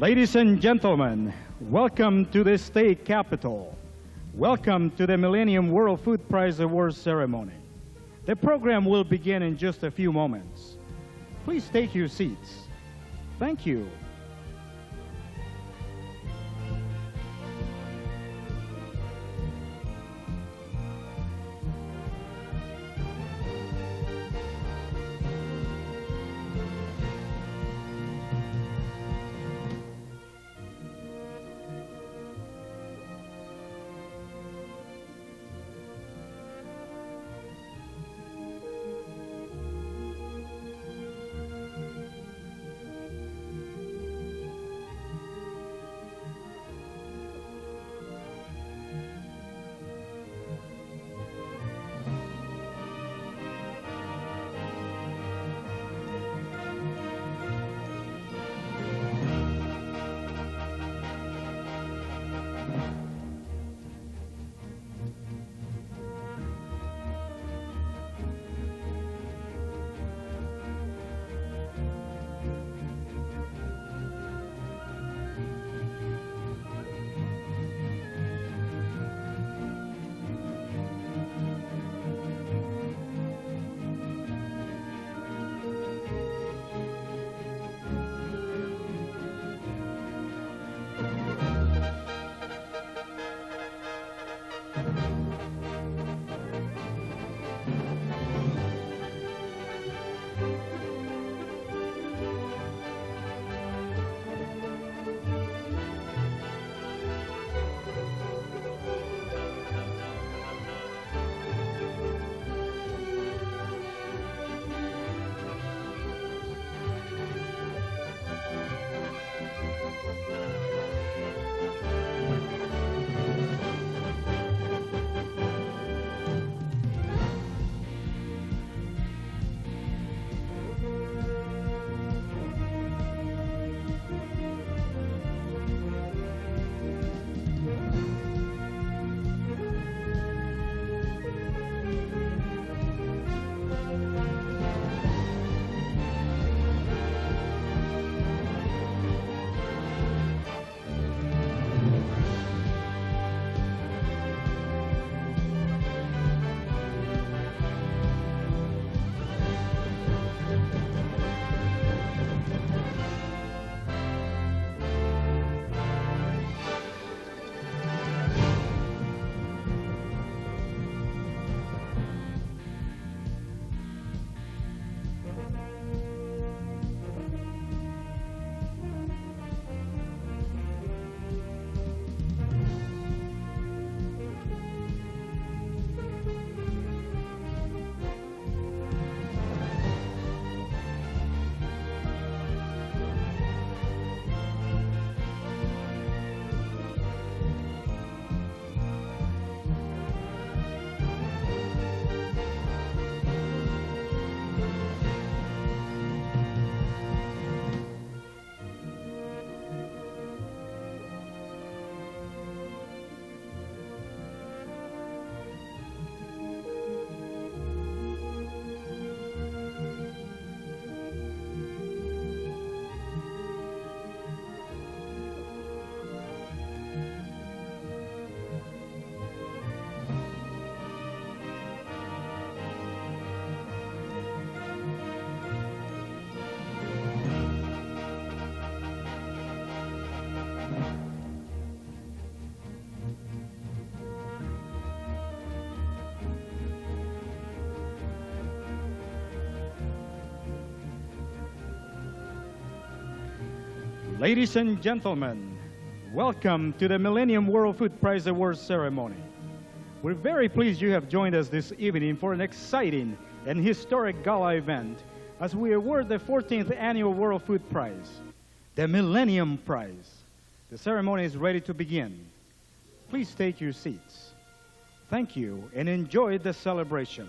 Ladies and gentlemen, welcome to the state capitol. Welcome to the Millenium World Food Prize Awards ceremony. The program will begin in just a few moments. Please take your seats. Thank you. Ladies and gentlemen, welcome to the Millenium World Food Prize Awards ceremony. We're very pleased you have joined us this evening for an exciting and historic gala event as we award the 14th Annual World Food Prize, the Millenium Prize. The ceremony is ready to begin. Please take your seats. Thank you and enjoy the celebration.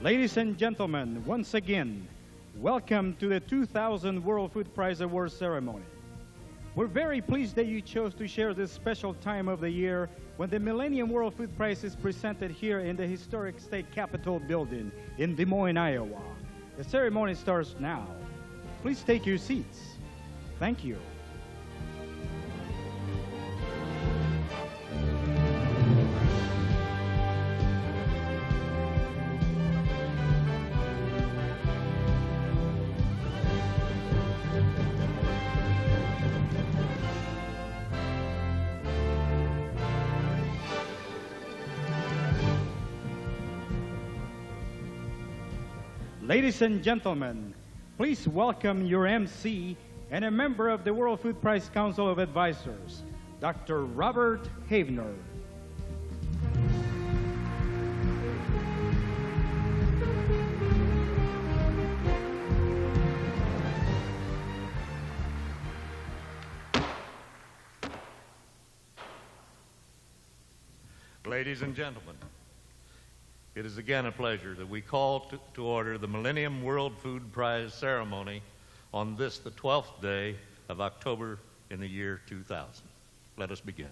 Ladies and gentlemen, once again, welcome to the 2000 World Food Prize Awards ceremony. We're very pleased that you chose to share this special time of the year when the Millenium World Food Prize is presented here in the historic state capitol building in Des Moines, Iowa. The ceremony starts now. Please take your seats. Thank you. Ladies and gentlemen, please welcome your MC and a member of the World Food Prize Council of Advisors, Dr. Robert Havner. Ladies and gentlemen, it is again a pleasure that we call to order the Millenium World Food Prize ceremony on this, the 12th day of October in the year 2000. Let us begin.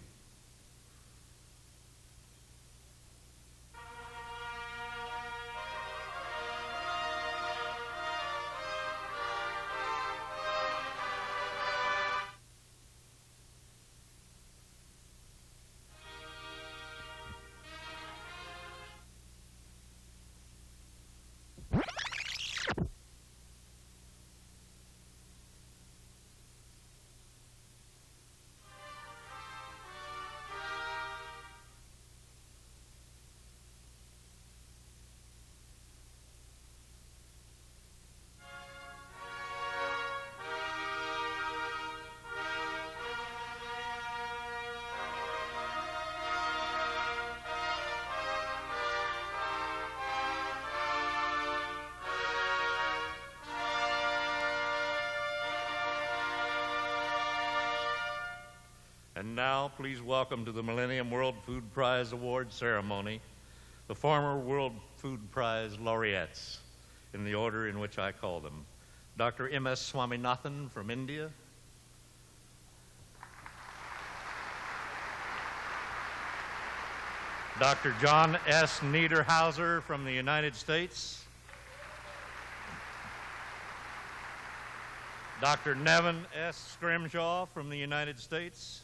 And now, please welcome to the Millenium World Food Prize Award ceremony the former World Food Prize laureates, in the order in which I call them. Dr. M.S. Swaminathan from India, Dr. John S. Niederhauser from the United States, Dr. Nevin S. Scrimshaw from the United States,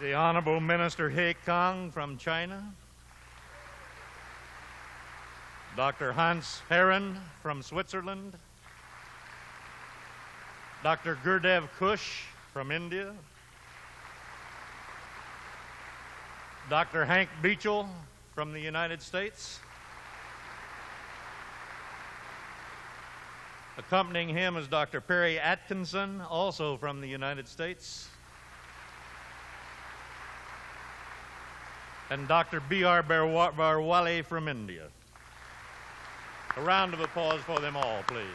the Honorable Minister He Kang from China, Dr. Hans Herren from Switzerland, Dr. Gurdev Kush from India, Dr. Hank Beechel from the United States. Accompanying him is Dr. Perry Atkinson, also from the United States, and Dr. B.R. Barwale from India. A round of applause for them all, please.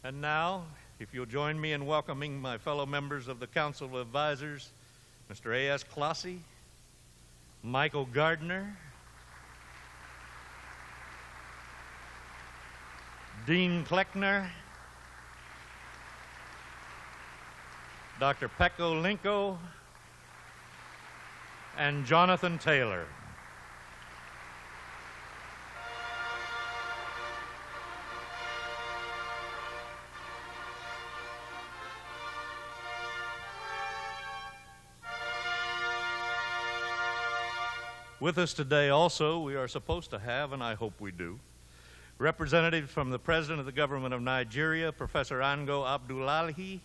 And now, if you'll join me in welcoming my fellow members of the Council of Advisors, Mr. A.S. Clossy, Michael Gardner, Dean Kleckner, Dr. Pecco Linko, and Jonathan Taylor. With us today also, we are supposed to have, and I hope we do, representatives from the President of the Government of Nigeria, Professor Ango Abdullahi.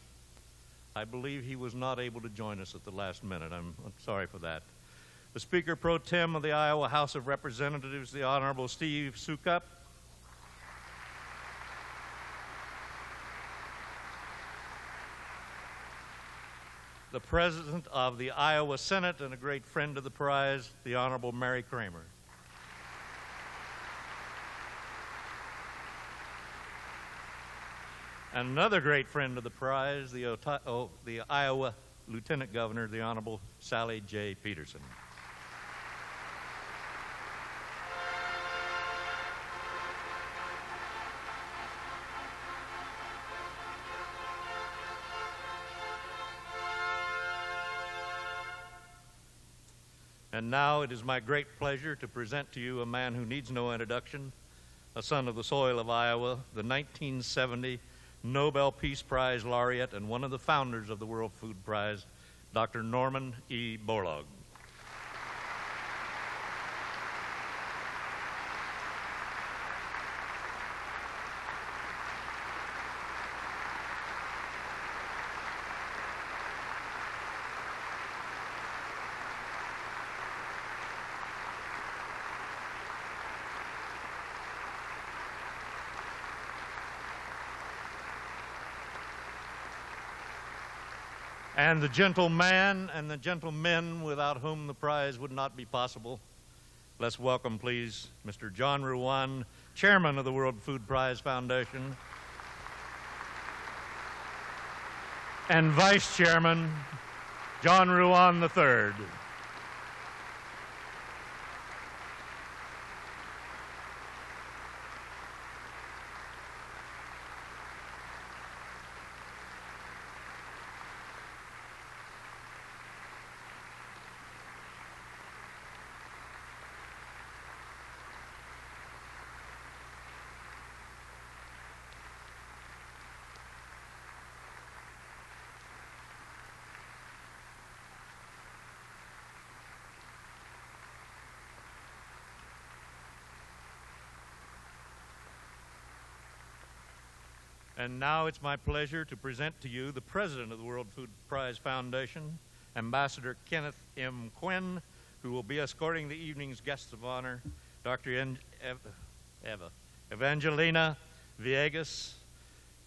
I believe he was not able to join us at the last minute. I'm sorry for that. The Speaker Pro Tem of the Iowa House of Representatives, the Honorable Steve Sukup. The President of the Iowa Senate and a great friend of the prize, the Honorable Mary Kramer. And another great friend of the prize, the Iowa Lieutenant Governor, the Honorable Sally J. Peterson. And now it is my great pleasure to present to you a man who needs no introduction, a son of the soil of Iowa, the 1970 Nobel Peace Prize laureate and one of the founders of the World Food Prize, Dr. Norman E. Borlaug. And the gentleman and the gentlemen without whom the prize would not be possible. Let's welcome, please, Mr. John Ruan, Chairman of the World Food Prize Foundation, and Vice Chairman, John Ruan III. And now it's my pleasure to present to you the President of the World Food Prize Foundation, Ambassador Kenneth M. Quinn, who will be escorting the evening's guests of honor, Dr. Evangelina Villegas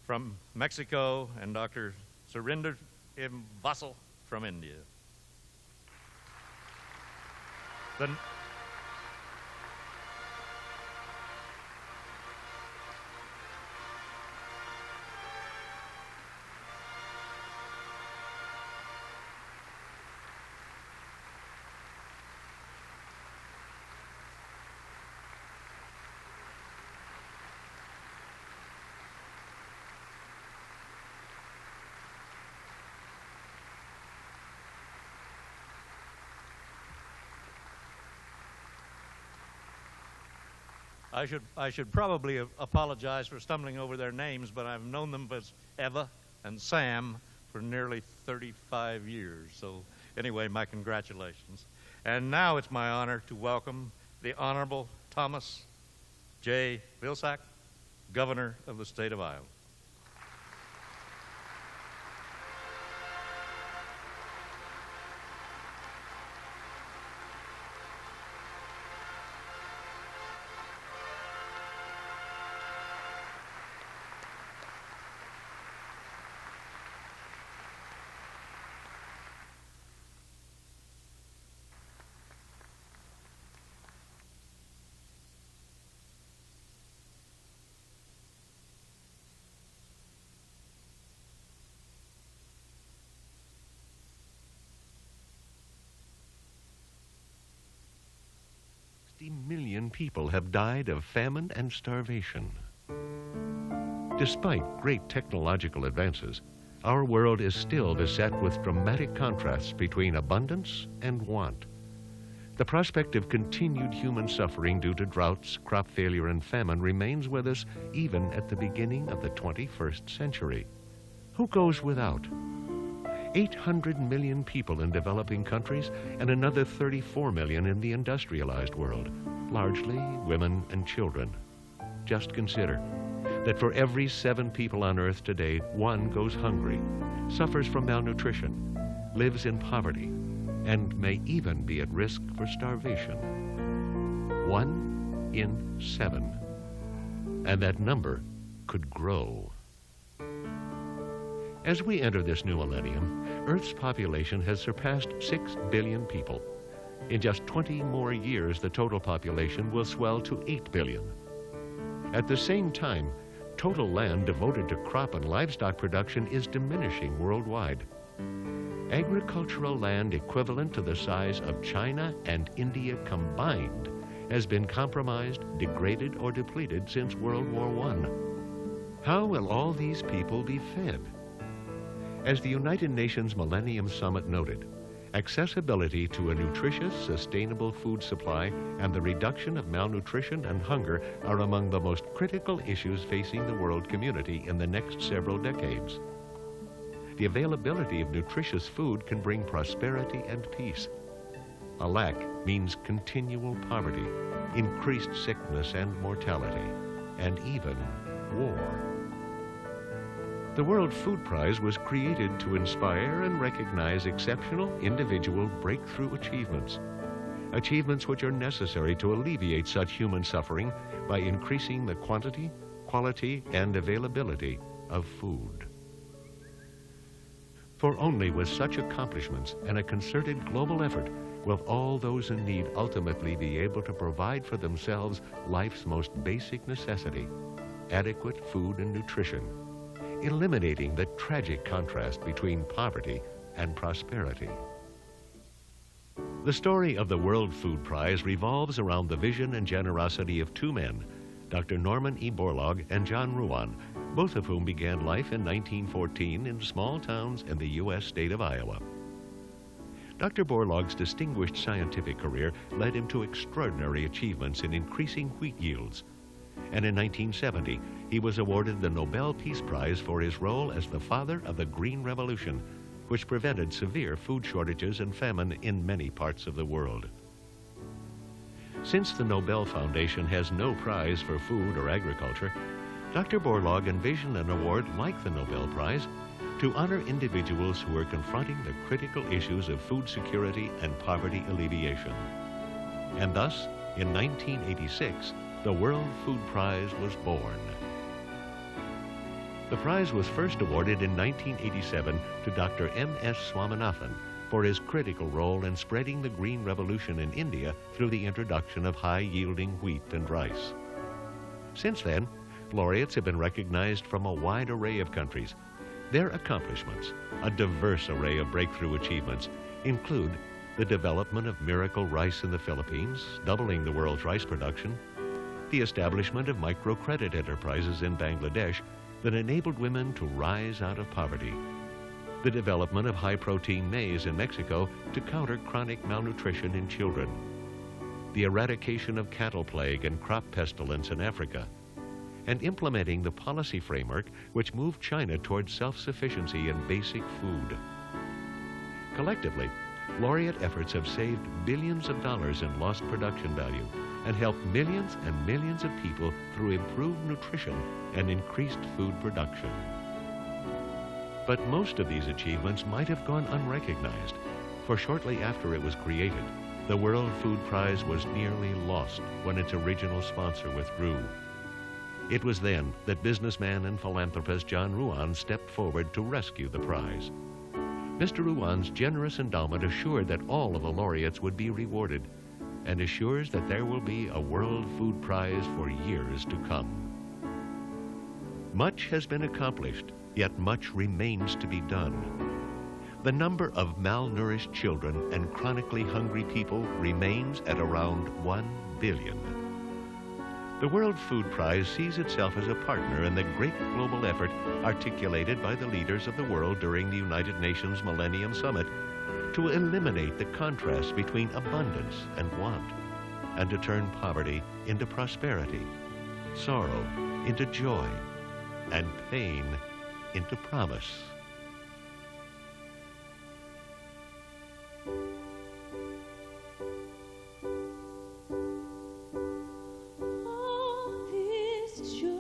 from Mexico and Dr. Surinder Vasal from India. I should probably apologize for stumbling over their names, but I've known them as Eva and Sam for nearly 35 years. So anyway, my congratulations. And now it's my honor to welcome the Honorable Thomas J. Vilsack, Governor of the State of Iowa. Million people have died of famine and starvation. Despite great technological advances, our world is still beset with dramatic contrasts between abundance and want. The prospect of continued human suffering due to droughts, crop failure, and famine remains with us even at the beginning of the 21st century. Who goes without? 800 million people in developing countries and another 34 million in the industrialized world, largely women and children. Just consider that for every 7 people on Earth today, 1 goes hungry, suffers from malnutrition, lives in poverty, and may even be at risk for starvation. 1 in 7. And that number could grow. As we enter this new millennium, Earth's population has surpassed 6 billion people. In just 20 more years, the total population will swell to 8 billion. At the same time, Total land devoted to crop and livestock production is diminishing worldwide. Agricultural land equivalent to the size of China and India combined has been compromised, degraded, or depleted since World War I. How will all these people be fed? As the United Nations Millennium Summit noted, accessibility to a nutritious, sustainable food supply and the reduction of malnutrition and hunger are among the most critical issues facing the world community in the next several decades. The availability of nutritious food can bring prosperity and peace. A lack means continual poverty, increased sickness and mortality, and even war. The World Food Prize was created to inspire and recognize exceptional individual breakthrough achievements, achievements which are necessary to alleviate such human suffering by increasing the quantity, quality, and availability of food. For only with such accomplishments and a concerted global effort will all those in need ultimately be able to provide for themselves life's most basic necessity, adequate food and nutrition, eliminating the tragic contrast between poverty and prosperity. The story of the World Food Prize revolves around the vision and generosity of two men, Dr. Norman E. Borlaug and John Ruan, both of whom began life in 1914 in small towns in the U.S. state of Iowa. Dr. Borlaug's distinguished scientific career led him to extraordinary achievements in increasing wheat yields, and in 1970, he was awarded the Nobel Peace Prize for his role as the father of the Green Revolution, which prevented severe food shortages and famine in many parts of the world. Since the Nobel Foundation has no prize for food or agriculture, Dr. Borlaug envisioned an award like the Nobel Prize to honor individuals who are confronting the critical issues of food security and poverty alleviation. And thus, in 1986, the World Food Prize was born. The prize was first awarded in 1987 to Dr. M.S. Swaminathan for his critical role in spreading the Green Revolution in India through the introduction of high-yielding wheat and rice. Since then, laureates have been recognized from a wide array of countries. Their accomplishments, a diverse array of breakthrough achievements, include the development of miracle rice in the Philippines, doubling the world's rice production, the establishment of microcredit enterprises in Bangladesh that enabled women to rise out of poverty, the development of high-protein maize in Mexico to counter chronic malnutrition in children, the eradication of cattle plague and crop pestilence in Africa, and implementing the policy framework which moved China towards self-sufficiency in basic food. Collectively, laureate efforts have saved billions of dollars in lost production value and helped millions and millions of people through improved nutrition and increased food production. But most of these achievements might have gone unrecognized, for shortly after it was created, the World Food Prize was nearly lost when its original sponsor withdrew. It was then that businessman and philanthropist John Ruan stepped forward to rescue the prize. Mr. Ruan's generous endowment assured that all of the laureates would be rewarded, and assures that there will be a World Food Prize for years to come. Much has been accomplished, yet much remains to be done. The number of malnourished children and chronically hungry people remains at around 1 billion. The World Food Prize sees itself as a partner in the great global effort articulated by the leaders of the world during the United Nations Millennium Summit to eliminate the contrast between abundance and want, and to turn poverty into prosperity, sorrow into joy, and pain into promise. This promise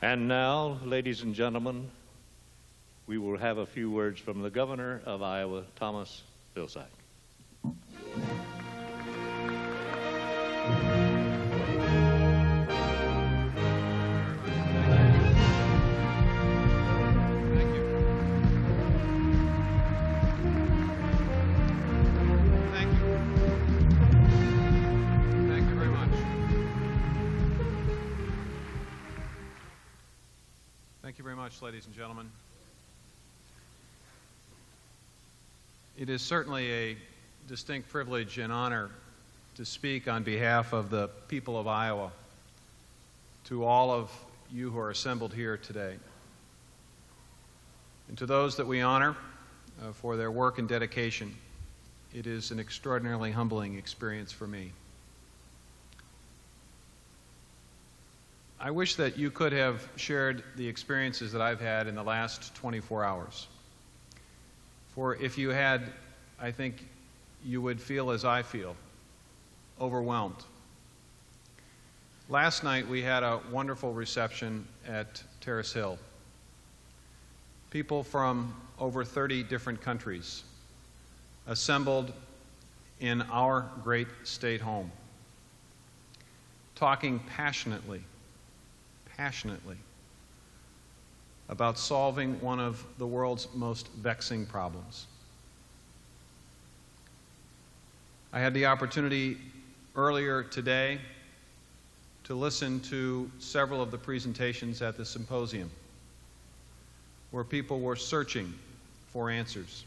And now, ladies and gentlemen, we will have a few words from the Governor of Iowa, Thomas Vilsack. Thank you very much, ladies and gentlemen. It is certainly a distinct privilege and honor to speak on behalf of the people of Iowa to all of you who are assembled here today. And to those that we honor for their work and dedication, it is an extraordinarily humbling experience for me. I wish that you could have shared the experiences that I've had in the last 24 hours. For if you had, I think you would feel as I feel, overwhelmed. Last night we had a wonderful reception at Terrace Hill. People from over 30 different countries assembled in our great state home, talking passionately about solving one of the world's most vexing problems. I had the opportunity earlier today to listen to several of the presentations at the symposium where people were searching for answers.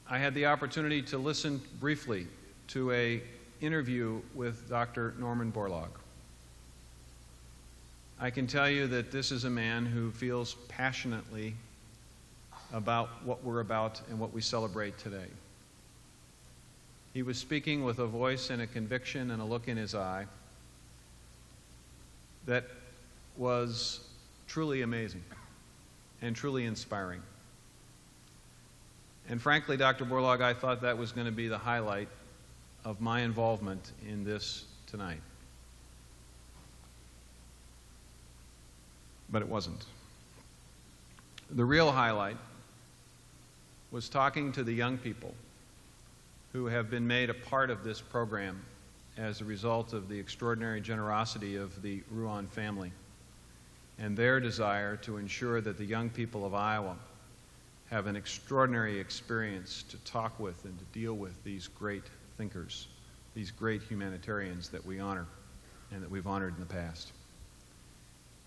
I had the opportunity to listen briefly to an interview with Dr. Norman Borlaug. I can tell you that this is a man who feels passionately about what we're about and what we celebrate today. He was speaking with a voice and a conviction and a look in his eye that was truly amazing and truly inspiring. And frankly, Dr. Borlaug, I thought that was going to be the highlight of my involvement in this tonight. But it wasn't. The real highlight was talking to the young people who have been made a part of this program as a result of the extraordinary generosity of the Ruan family and their desire to ensure that the young people of Iowa have an extraordinary experience to talk with and to deal with these great thinkers, these great humanitarians that we honor and that we've honored in the past.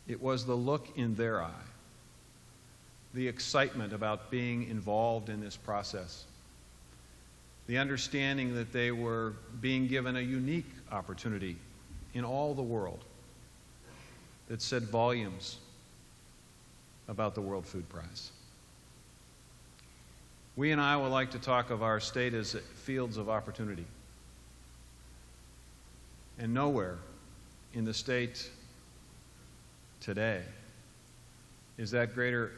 It was the look in their eye, the excitement about being involved in this process, the understanding that they were being given a unique opportunity in all the world that said volumes about the World Food Prize. We in Iowa like to talk of our state as fields of opportunity. And nowhere in the state today is that greater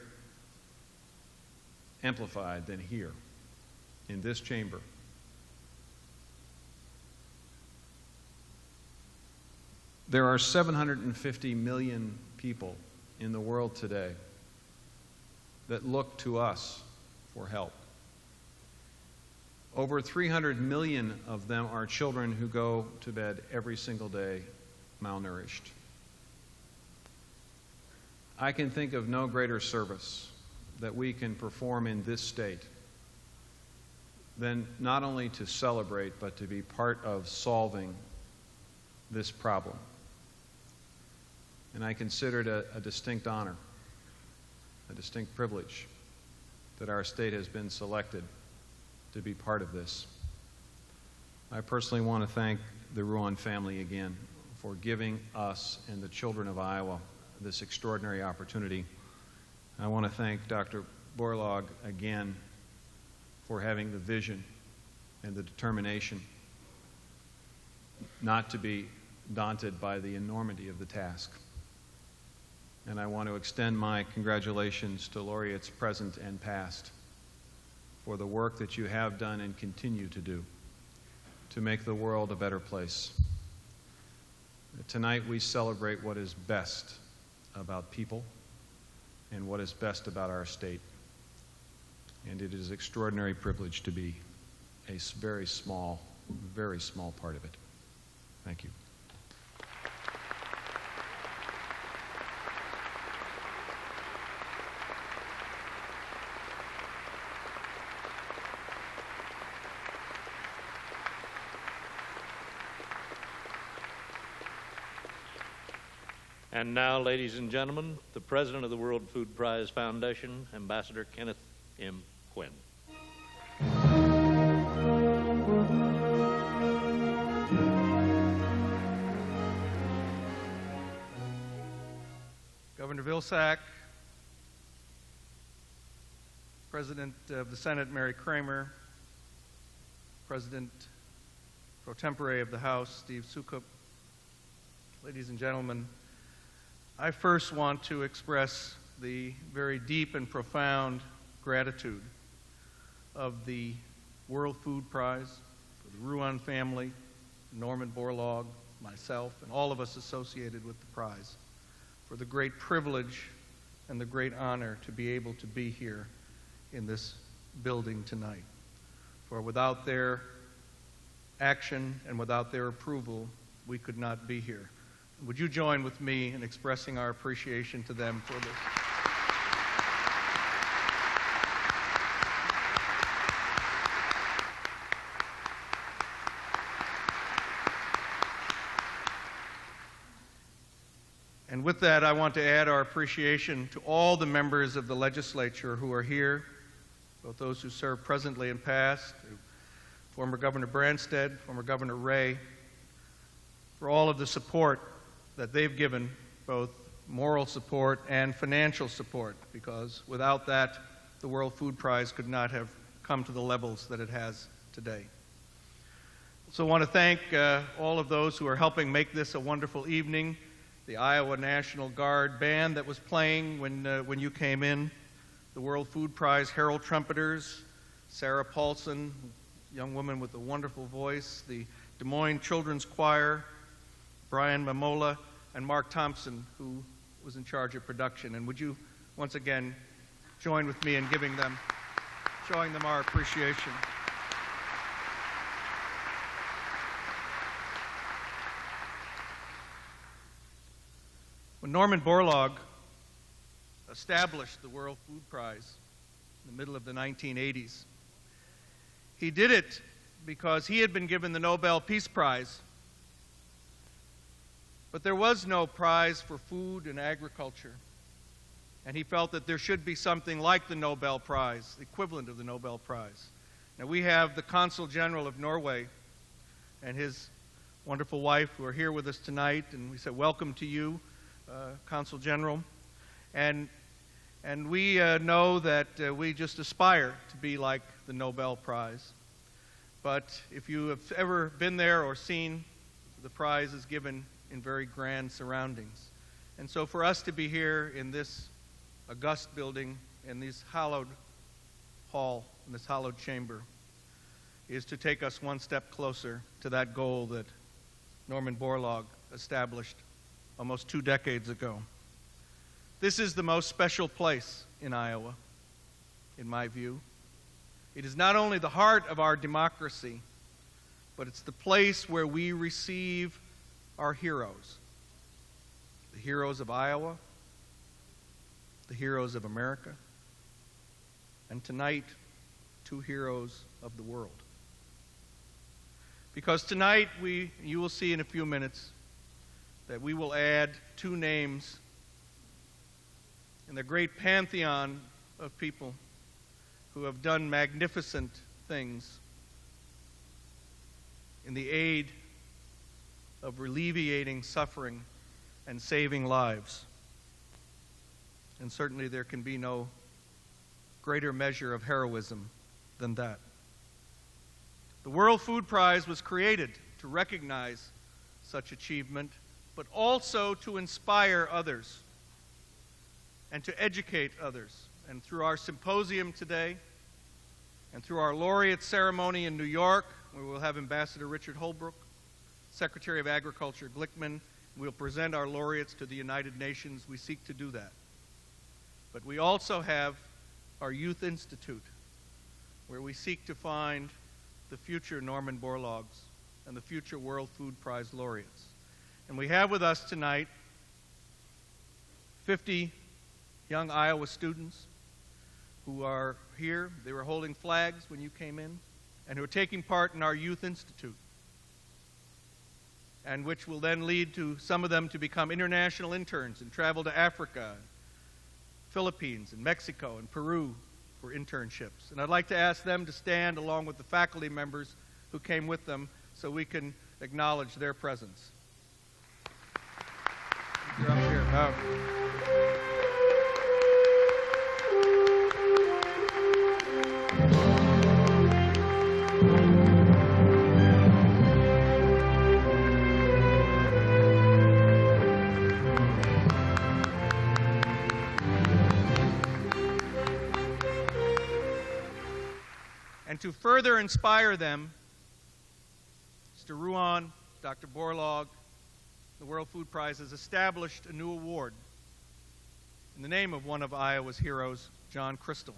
amplified than here, in this chamber. There are 750 million people in the world today that look to us for help. Over 300 million of them are children who go to bed every single day malnourished. I can think of no greater service that we can perform in this state than not only to celebrate, but to be part of solving this problem. And I consider it a distinct honor, a distinct privilege that our state has been selected to be part of this. I personally want to thank the Ruan family again for giving us and the children of Iowa this extraordinary opportunity. I want to thank Dr. Borlaug again for having the vision and the determination not to be daunted by the enormity of the task. And I want to extend my congratulations to laureates present and past for the work that you have done and continue to do to make the world a better place. Tonight we celebrate what is best about people and what is best about our state. And it is an extraordinary privilege to be a very small part of it. Thank you. And now, ladies and gentlemen, the President of the World Food Prize Foundation, Ambassador Kenneth M. Quinn. Governor Vilsack, President of the Senate Mary Kramer, President pro tempore of the House Steve Sukup, ladies and gentlemen, I first want to express the very deep and profound gratitude of the World Food Prize, for the Ruan family, Norman Borlaug, myself, and all of us associated with the prize, for the great privilege and the great honor to be able to be here in this building tonight. For without their action and without their approval, we could not be here. Would you join with me in expressing our appreciation to them for this? And with that, I want to add our appreciation to all the members of the legislature who are here, both those who serve presently and past, former Governor Branstad, former Governor Ray, for all of the support that they've given, both moral support and financial support, because without that, the World Food Prize could not have come to the levels that it has today. So I want to thank all of those who are helping make this a wonderful evening, the Iowa National Guard band that was playing when you came in, the World Food Prize Herald Trumpeters, Sarah Paulson, young woman with a wonderful voice, the Des Moines Children's Choir, Brian Mamola, and Mark Thompson, who was in charge of production. And would you once again join with me in showing them our appreciation. When Norman Borlaug established the World Food Prize in the middle of the 1980s, he did it because he had been given the Nobel Peace Prize. But there was no prize for food and agriculture. And he felt that there should be something like the Nobel Prize, the equivalent of the Nobel Prize. Now we have the Consul General of Norway and his wonderful wife who are here with us tonight, and we said welcome to you, Consul General. And we know that we just aspire to be like the Nobel Prize. But if you have ever been there or seen, the prize is given in very grand surroundings. And so for us to be here in this august building, in this hallowed hall, in this hallowed chamber, is to take us one step closer to that goal that Norman Borlaug established almost 2 decades ago. This is the most special place in Iowa, in my view. It is not only the heart of our democracy, but it's the place where we receive our heroes, the heroes of Iowa, the heroes of America, and tonight, 2 heroes of the world. Because tonight, you will see in a few minutes that we will add 2 names in the great pantheon of people who have done magnificent things in the aid of alleviating suffering and saving lives. And certainly there can be no greater measure of heroism than that. The World Food Prize was created to recognize such achievement, but also to inspire others and to educate others. And through our symposium today, and through our laureate ceremony in New York, where we'll have Ambassador Richard Holbrooke, Secretary of Agriculture Glickman, We'll present our laureates to the United Nations. We seek to do that. But we also have our Youth Institute, where we seek to find the future Norman Borlaugs and the future World Food Prize laureates. And we have with us tonight 50 young Iowa students who are here. They were holding flags when you came in, and who are taking part in our Youth Institute, and which will then lead to some of them to become international interns and travel to Africa, Philippines, and Mexico, and Peru for internships. And I'd like to ask them to stand along with the faculty members who came with them so we can acknowledge their presence. You're up here. Oh. And to further inspire them, Mr. Ruan, Dr. Borlaug, the World Food Prize has established a new award in the name of one of Iowa's heroes, John Crystal.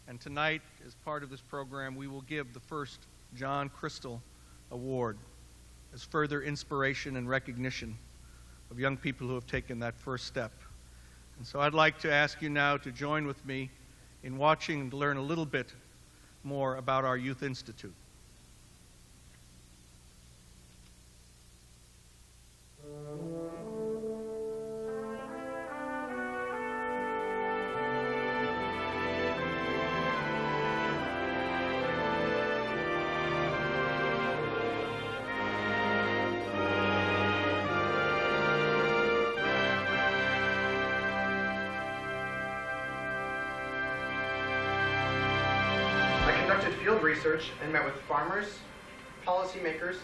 And tonight, as part of this program, we will give the first John Crystal Award as further inspiration and recognition of young people who have taken that first step. And so I'd like to ask you now to join with me in watching and learn a little bit more about our Youth Institute. Field research and met with farmers, policymakers,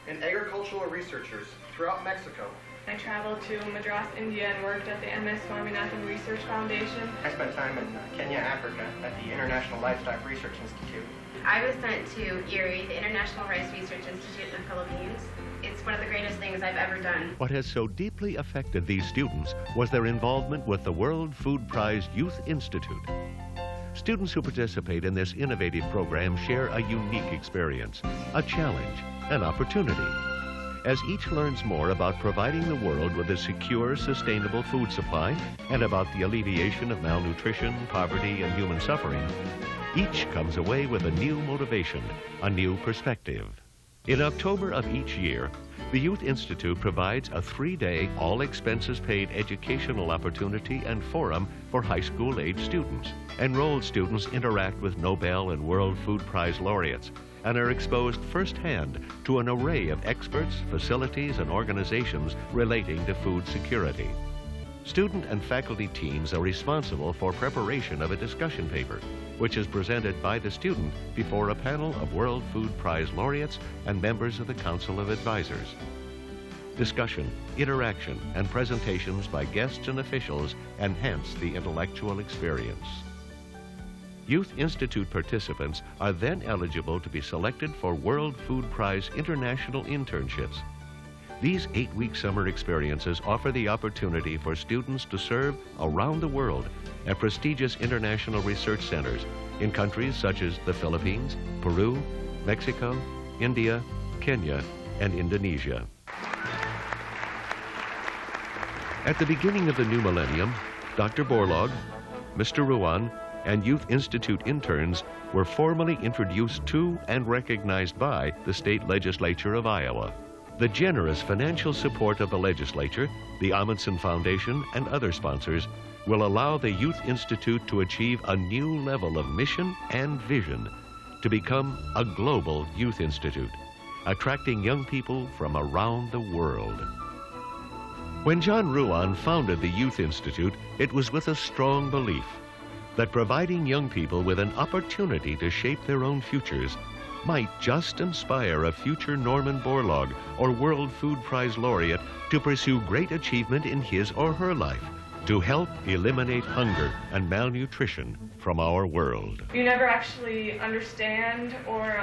and agricultural researchers throughout Mexico. I traveled to Madras, India, and worked at the MS Swaminathan Research Foundation. I spent time in Kenya, Africa, at the International Livestock Research Institute. I was sent to Erie, the International Rice Research Institute in the Philippines. It's one of the greatest things I've ever done. What has so deeply affected these students was their involvement with the World Food Prize Youth Institute. Students who participate in this innovative program share a unique experience, a challenge, an opportunity. As each learns more about providing the world with a secure, sustainable food supply and about the alleviation of malnutrition, poverty, and human suffering, each comes away with a new motivation, a new perspective. In October of each year, the Youth Institute provides a 3-day, all-expenses-paid educational opportunity and forum for high school-age students. Enrolled students interact with Nobel and World Food Prize laureates and are exposed firsthand to an array of experts, facilities, and organizations relating to food security. Student and faculty teams are responsible for preparation of a discussion paper, which is presented by the student before a panel of World Food Prize laureates and members of the Council of Advisors. Discussion, interaction, and presentations by guests and officials enhance the intellectual experience. Youth Institute participants are then eligible to be selected for World Food Prize international internships. These 8-week summer experiences offer the opportunity for students to serve around the world at prestigious international research centers in countries such as the Philippines, Peru, Mexico, India, Kenya, and Indonesia. At the beginning of the new millennium, Dr. Borlaug, Mr. Ruan, and Youth Institute interns were formally introduced to and recognized by the state legislature of Iowa. The generous financial support of the legislature, the Amundsen Foundation, and other sponsors will allow the Youth Institute to achieve a new level of mission and vision to become a global youth institute, attracting young people from around the world. When John Ruan founded the Youth Institute, it was with a strong belief that providing young people with an opportunity to shape their own futures might just inspire a future Norman Borlaug or World Food Prize laureate to pursue great achievement in his or her life, to help eliminate hunger and malnutrition from our world. You never actually understand or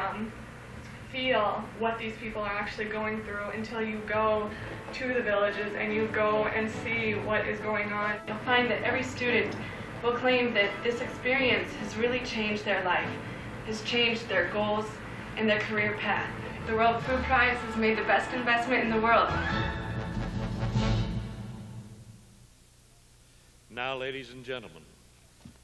feel what these people are actually going through until you go to the villages and you go and see what is going on. You'll find that every student will claim that this experience has really changed their life, has changed their goals and their career path. The World Food Prize has made the best investment in the world. Now, ladies and gentlemen,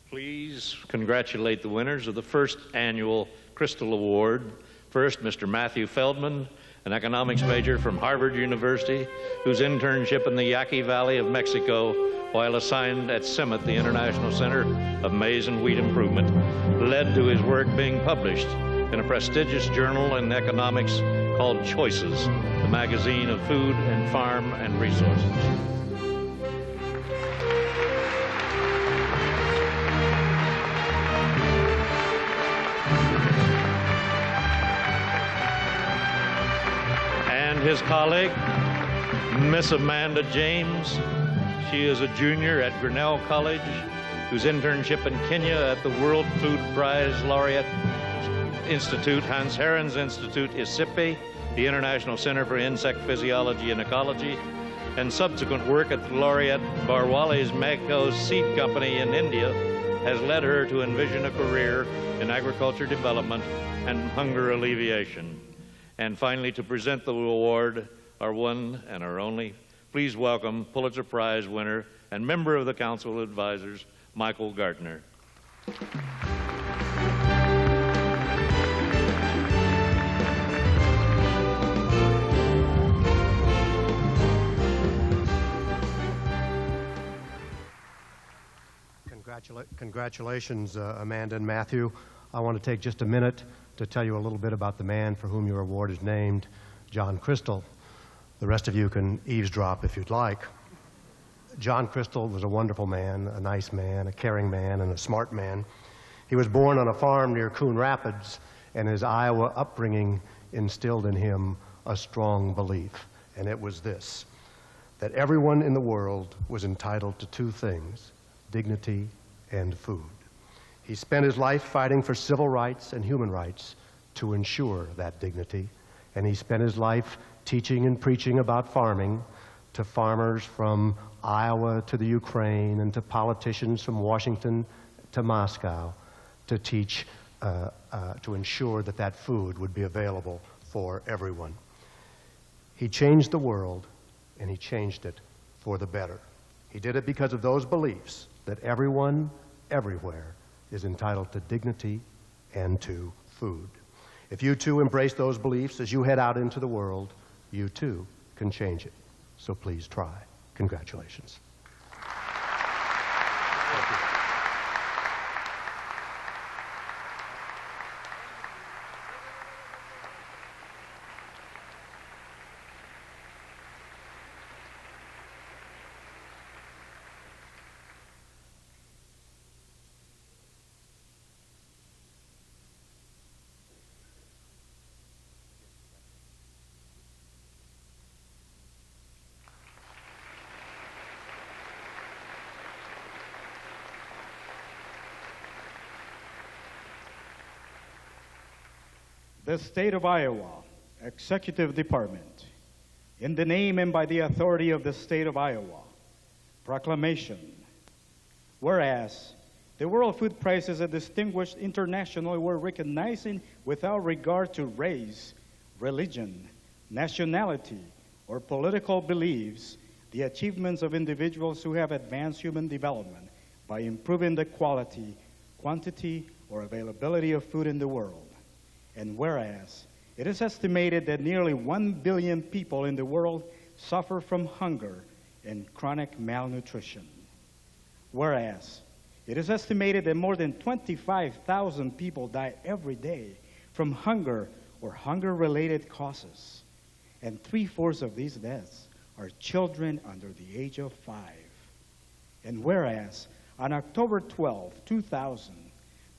please congratulate the winners of the first annual Crystal Award. First, Mr. Matthew Feldman, an economics major from Harvard University, whose internship in the Yaqui Valley of Mexico, while assigned at CIMMYT, the International Center of Maize and Wheat Improvement, led to his work being published in a prestigious journal in economics called Choices, the magazine of food and farm and resources. His colleague, Miss Amanda James. She is a junior at Grinnell College, whose internship in Kenya at the World Food Prize Laureate Institute, Hans Herren's Institute, ISIPI, the International Center for Insect Physiology and Ecology, and subsequent work at the laureate Barwali's Magco Seed Company in India has led her to envision a career in agriculture development and hunger alleviation. And finally, to present the award, our one and our only, please welcome Pulitzer Prize winner and member of the Council of Advisors, Michael Gartner. Congratulations, Amanda and Matthew. I want to take just a minute to tell you a little bit about the man for whom your award is named, John Crystal. The rest of you can eavesdrop if you'd like. John Crystal was a wonderful man, a nice man, a caring man, and a smart man. He was born on a farm near Coon Rapids, and his Iowa upbringing instilled in him a strong belief, and it was this, that everyone in the world was entitled to two things, dignity and food. He spent his life fighting for civil rights and human rights to ensure that dignity, and he spent his life teaching and preaching about farming to farmers from Iowa to the Ukraine and to politicians from Washington to Moscow to teach, to ensure that that food would be available for everyone. He changed the world, and he changed it for the better. He did it because of those beliefs that everyone, everywhere, is entitled to dignity and to food. If you too embrace those beliefs as you head out into the world, you too can change it. So please try. Congratulations. The State of Iowa Executive Department, in the name and by the authority of the State of Iowa, proclamation. Whereas the World Food Prize is a distinguished international award recognizing without regard to race, religion, nationality, or political beliefs the achievements of individuals who have advanced human development by improving the quality, quantity, or availability of food in the world. And whereas it is estimated that nearly 1 billion people in the world suffer from hunger and chronic malnutrition. Whereas it is estimated that more than 25,000 people die every day from hunger or hunger-related causes. And 3/4 of these deaths are children under the age of 5. And whereas on October 12, 2000,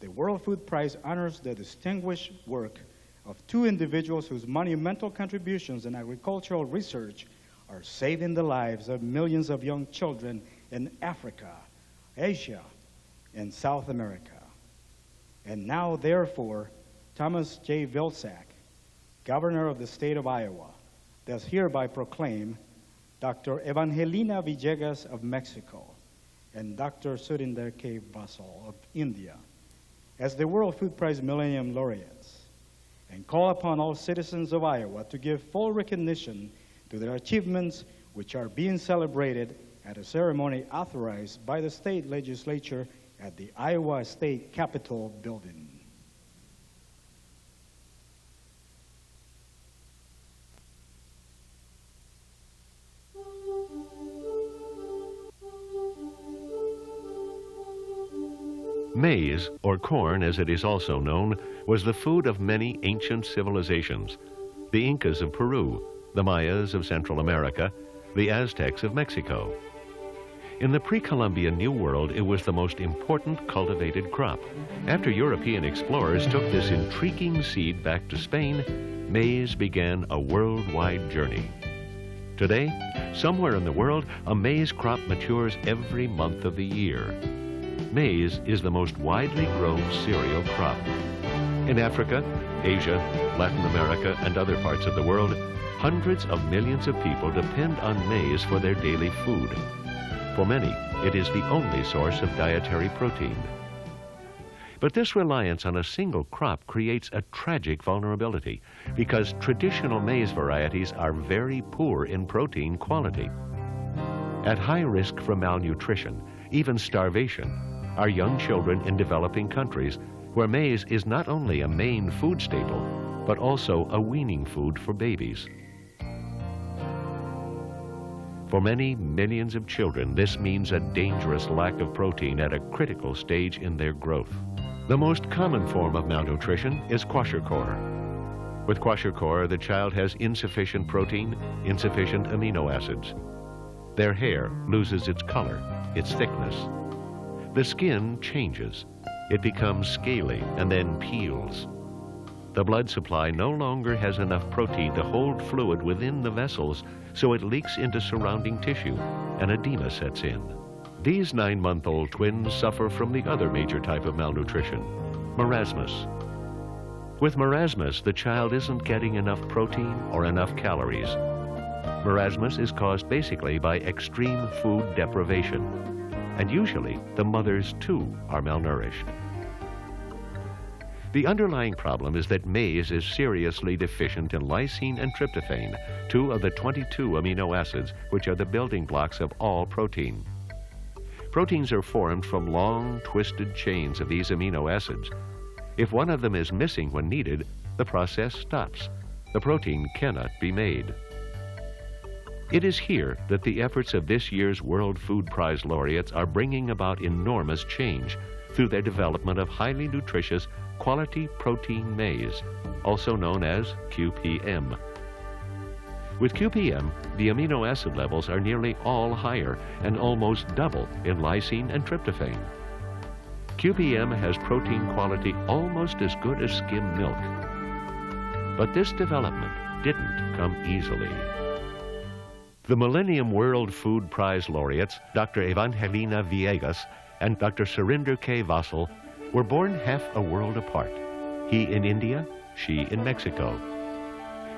the World Food Prize honors the distinguished work of 2 individuals whose monumental contributions in agricultural research are saving the lives of millions of young children in Africa, Asia, and South America. And now, therefore, Thomas J. Vilsack, Governor of the state of Iowa, does hereby proclaim Dr. Evangelina Villegas of Mexico and Dr. Surinder Vasal of India as the World Food Prize Millennium Laureates, and call upon all citizens of Iowa to give full recognition to their achievements, which are being celebrated at a ceremony authorized by the state legislature at the Iowa State Capitol building. Maize, or corn as it is also known, was the food of many ancient civilizations. The Incas of Peru, the Mayas of Central America, the Aztecs of Mexico. In the pre-Columbian New World, it was the most important cultivated crop. After European explorers took this intriguing seed back to Spain, maize began a worldwide journey. Today, somewhere in the world, a maize crop matures every month of the year. Maize is the most widely grown cereal crop. In Africa, Asia, Latin America, and other parts of the world, hundreds of millions of people depend on maize for their daily food. For many, it is the only source of dietary protein. But this reliance on a single crop creates a tragic vulnerability because traditional maize varieties are very poor in protein quality. At high risk for malnutrition, even starvation, are young children in developing countries where maize is not only a main food staple, but also a weaning food for babies. For many millions of children, this means a dangerous lack of protein at a critical stage in their growth. The most common form of malnutrition is kwashiorkor. With kwashiorkor, the child has insufficient protein, insufficient amino acids. Their hair loses its color, its thickness. The skin changes. It becomes scaly and then peels. The blood supply no longer has enough protein to hold fluid within the vessels, so it leaks into surrounding tissue, and edema sets in. These 9-month-old twins suffer from the other major type of malnutrition, marasmus. With marasmus, the child isn't getting enough protein or enough calories. Marasmus is caused basically by extreme food deprivation, and usually the mothers too are malnourished. The underlying problem is that maize is seriously deficient in lysine and tryptophan, 2 of the 22 amino acids which are the building blocks of all protein. Proteins are formed from long, twisted chains of these amino acids. If one of them is missing when needed, the process stops. The protein cannot be made. It is here that the efforts of this year's World Food Prize laureates are bringing about enormous change through their development of highly nutritious quality protein maize, also known as QPM. With QPM, the amino acid levels are nearly all higher and almost double in lysine and tryptophan. QPM has protein quality almost as good as skim milk. But this development didn't come easily. The Millenium World Food Prize laureates, Dr. Evangelina Villegas and Dr. Surinder Vasal, were born half a world apart. He in India, she in Mexico.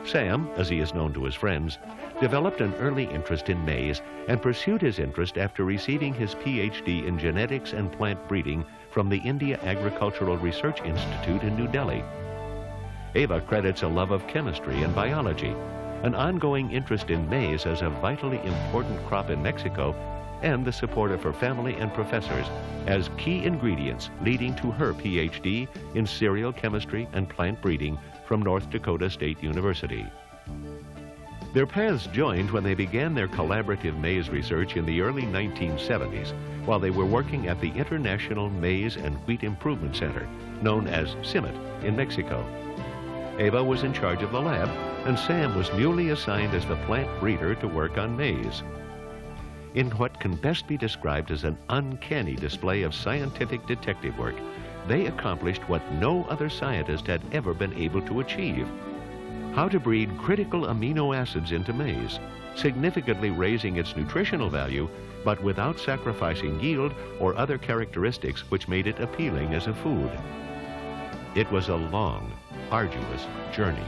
Sam, as he is known to his friends, developed an early interest in maize and pursued his interest after receiving his PhD in genetics and plant breeding from the India Agricultural Research Institute in New Delhi. Eva credits a love of chemistry and biology, an ongoing interest in maize as a vitally important crop in Mexico, and the support of her family and professors as key ingredients leading to her PhD in cereal chemistry and plant breeding from North Dakota State University. Their paths joined when they began their collaborative maize research in the early 1970s while they were working at the International Maize and Wheat Improvement Center, known as CIMMYT, in Mexico. Eva was in charge of the lab, and Sam was newly assigned as the plant breeder to work on maize. In what can best be described as an uncanny display of scientific detective work, they accomplished what no other scientist had ever been able to achieve: how to breed critical amino acids into maize, significantly raising its nutritional value, but without sacrificing yield or other characteristics which made it appealing as a food. It was a long, arduous journey.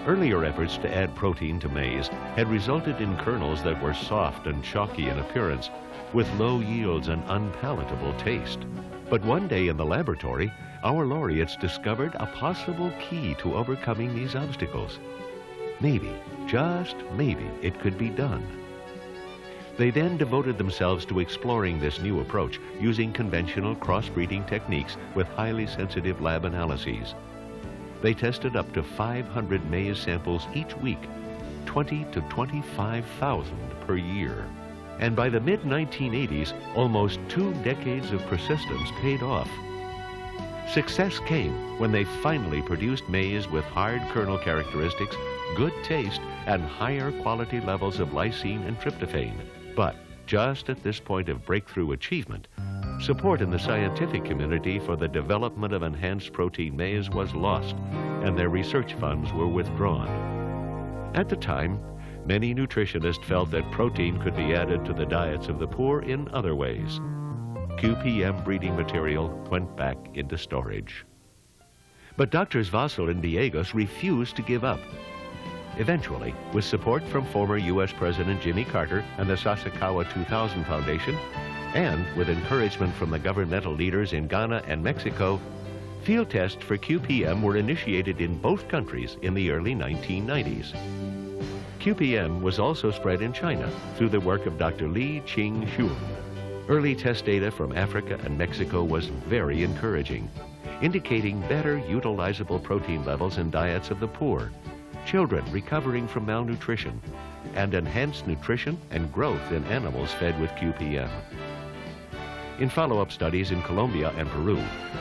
Earlier efforts to add protein to maize had resulted in kernels that were soft and chalky in appearance, with low yields and unpalatable taste. But one day in the laboratory, our laureates discovered a possible key to overcoming these obstacles. Maybe, just maybe, it could be done. They then devoted themselves to exploring this new approach using conventional crossbreeding techniques with highly sensitive lab analyses. They tested up to 500 maize samples each week, 20 to 25,000 per year. And by the mid-1980s, almost 2 decades of persistence paid off. Success came when they finally produced maize with hard kernel characteristics, good taste, and higher quality levels of lysine and tryptophan. But just at this point of breakthrough achievement, support in the scientific community for the development of enhanced protein maize was lost, and their research funds were withdrawn. At the time, many nutritionists felt that protein could be added to the diets of the poor in other ways. QPM breeding material went back into storage. But Drs. Vasal and Villegas refused to give up. Eventually, with support from former U.S. President Jimmy Carter and the Sasakawa 2000 Foundation, and with encouragement from the governmental leaders in Ghana and Mexico, field tests for QPM were initiated in both countries in the early 1990s. QPM was also spread in China through the work of Dr. Li Qing-Xun. Early test data from Africa and Mexico was very encouraging, indicating better utilizable protein levels in diets of the poor, children recovering from malnutrition, and enhanced nutrition and growth in animals fed with QPM. In follow-up studies in Colombia and Peru,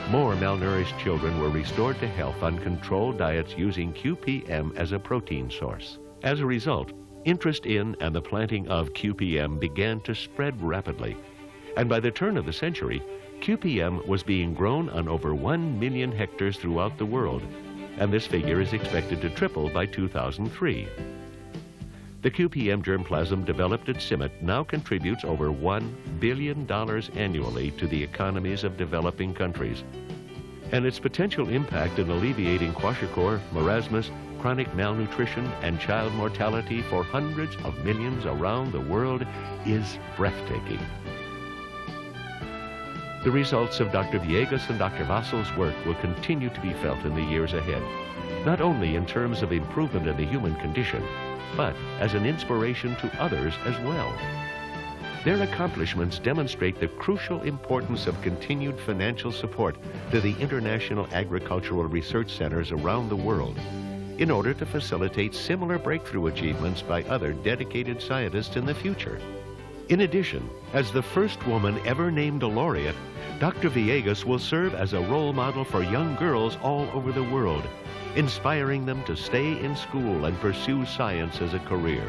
more malnourished children were restored to health on controlled diets using QPM as a protein source. As a result, interest in and the planting of QPM began to spread rapidly, and by the turn of the century, QPM was being grown on over 1 million hectares throughout the world, and this figure is expected to triple by 2003. The QPM germplasm developed at CIMMYT now contributes over $1 billion annually to the economies of developing countries, and its potential impact in alleviating kwashiorkor, marasmus, chronic malnutrition, and child mortality for hundreds of millions around the world is breathtaking. The results of Dr. Villegas and Dr. Vasal's work will continue to be felt in the years ahead, not only in terms of improvement in the human condition, but as an inspiration to others as well. Their accomplishments demonstrate the crucial importance of continued financial support to the international agricultural research centers around the world in order to facilitate similar breakthrough achievements by other dedicated scientists in the future. In addition, as the first woman ever named a laureate, Dr. Villegas will serve as a role model for young girls all over the world, inspiring them to stay in school and pursue science as a career.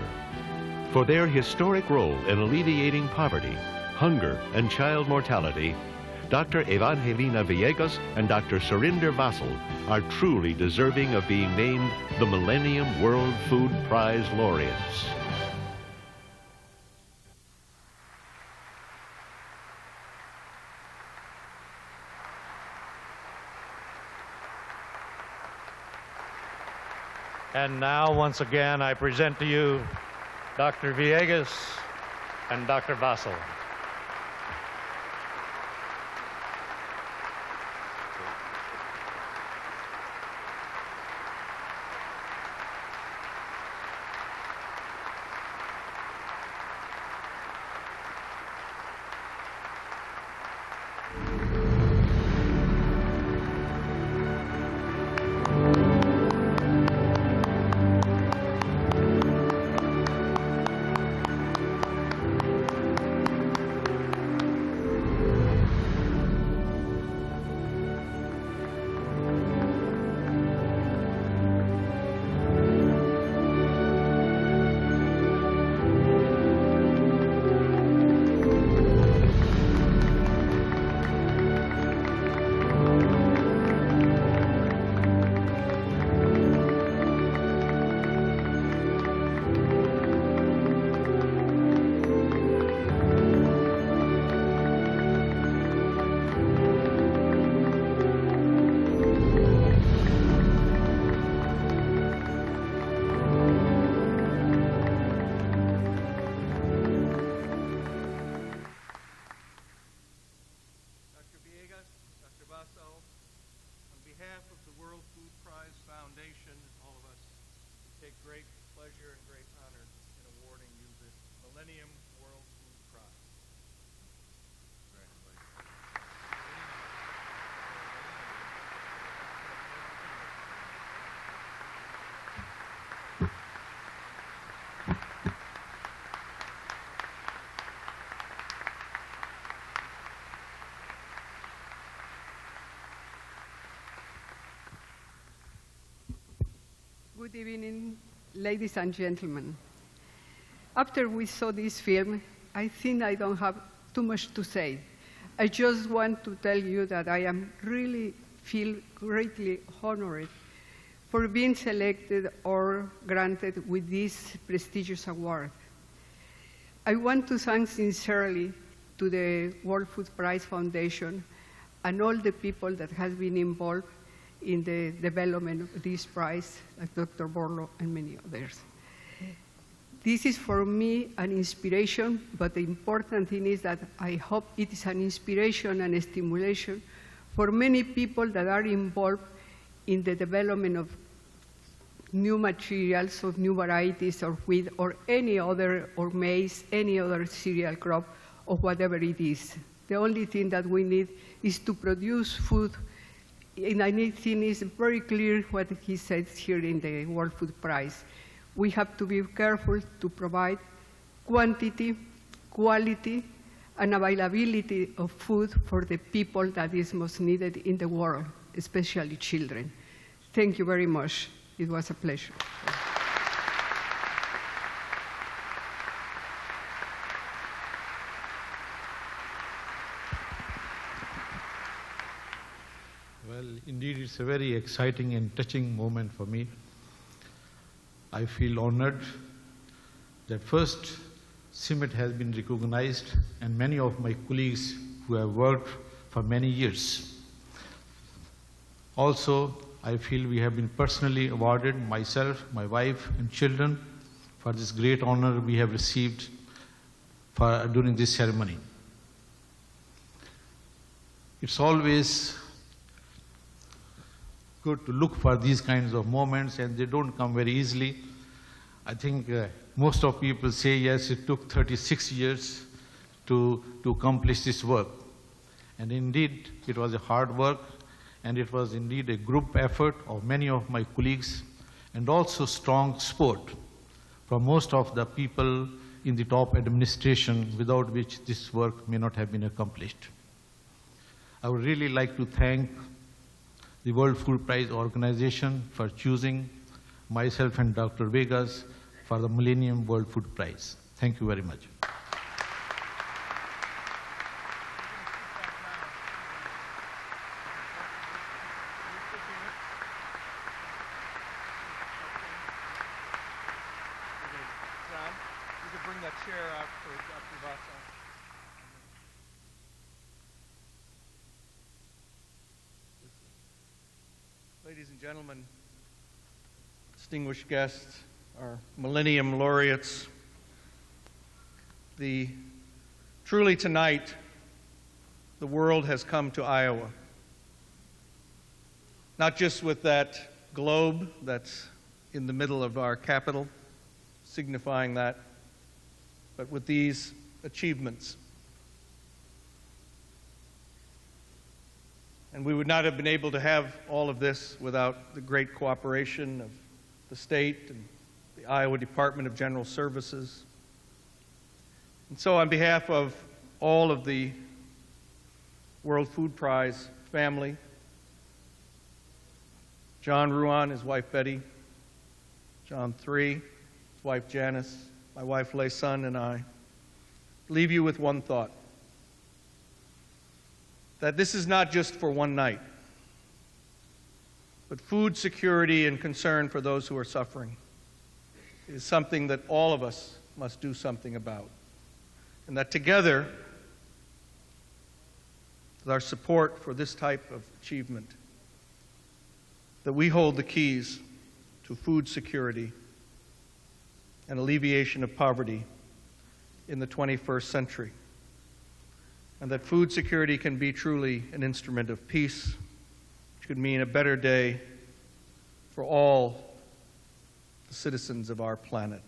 For their historic role in alleviating poverty, hunger, and child mortality, Dr. Evangelina Villegas and Dr. Surinder Vasal are truly deserving of being named the Millenium World Food Prize laureates. And now, once again, I present to you Dr. Villegas and Dr. Vasal. Vasal, on behalf of the World Food Prize Foundation and all of us, we take great pleasure and great honor in awarding you this Millenium World Food Prize. Good evening, ladies and gentlemen. After we saw this film, I think I don't have too much to say. I just want to tell you that I am really feel greatly honored for being selected or granted with this prestigious award. I want to thank sincerely to the World Food Prize Foundation and all the people that have been involved in the development of this prize, like Dr. Borlo and many others. This is for me an inspiration, but the important thing is that I hope it is an inspiration and a stimulation for many people that are involved in the development of new materials, of new varieties of wheat or any other, or maize, any other cereal crop, or whatever it is. The only thing that we need is to produce food. And I think it's very clear what he says here in the World Food Prize. We have to be careful to provide quantity, quality, and availability of food for the people that is most needed in the world, especially children. Thank you very much. It was a pleasure. Well, indeed, it's a very exciting and touching moment for me. I feel honored that first, CIMMYT has been recognized, and many of my colleagues who have worked for many years. Also, I feel we have been personally awarded, myself, my wife, and children, for this great honor we have received during this ceremony. It's always good to look for these kinds of moments, and they don't come very easily. I think most of people say, yes, it took 36 years to accomplish this work. And indeed, it was a hard work, and it was indeed a group effort of many of my colleagues, and also strong support from most of the people in the top administration, without which this work may not have been accomplished. I would really like to thank the World Food Prize organization for choosing myself and Dr. Villegas for the Millenium World Food Prize. Thank you very much. John, you can bring that chair out for Dr. Vasal. Ladies and gentlemen, distinguished guests, our Millennium Laureates, truly tonight, the world has come to Iowa. Not just with that globe that's in the middle of our capital, signifying that, but with these achievements. And we would not have been able to have all of this without the great cooperation of the state and the Iowa Department of General Services. And so on behalf of all of the World Food Prize family, John Ruan, his wife Betty, John III, his wife Janice, my wife Lei Sun, and I, leave you with one thought: that this is not just for one night, but food security and concern for those who are suffering is something that all of us must do something about. And that together, with our support for this type of achievement, that we hold the keys to food security and alleviation of poverty in the 21st century. and that food security can be truly an instrument of peace, which could mean a better day for all the citizens of our planet.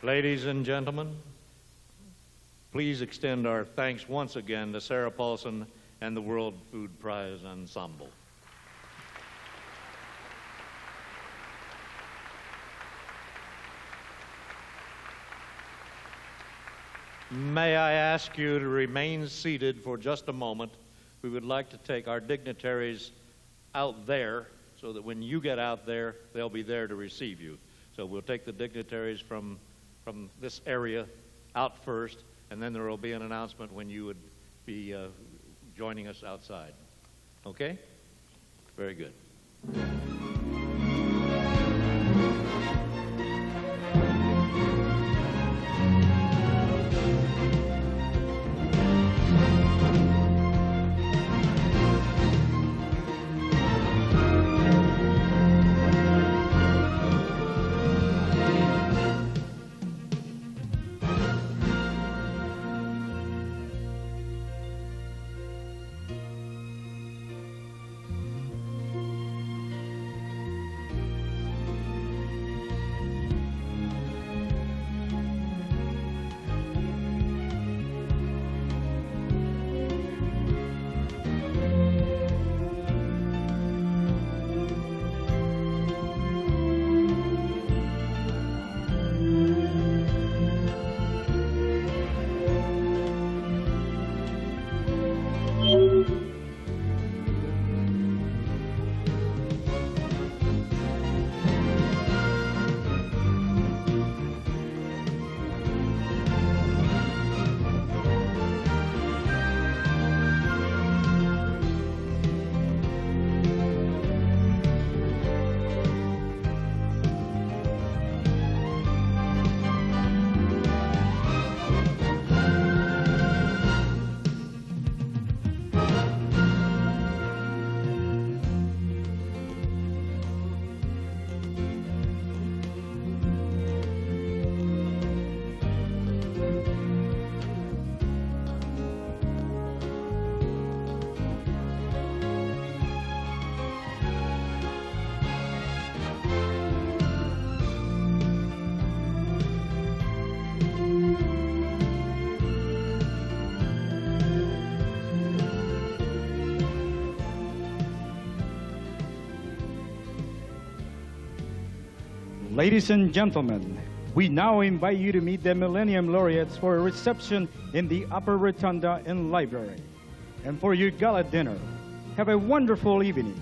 Ladies and gentlemen, please extend our thanks once again to Sarah Paulson and the World Food Prize Ensemble. May I ask you to remain seated for just a moment? We would like to take our dignitaries out there so that when you get out there, they'll be there to receive you. So we'll take the dignitaries from this area out first, and then there will be an announcement when you would be joining us outside. Okay? Very good. Ladies and gentlemen, we now invite you to meet the Millennium Laureates for a reception in the Upper Rotunda and Library. And for your gala dinner, have a wonderful evening.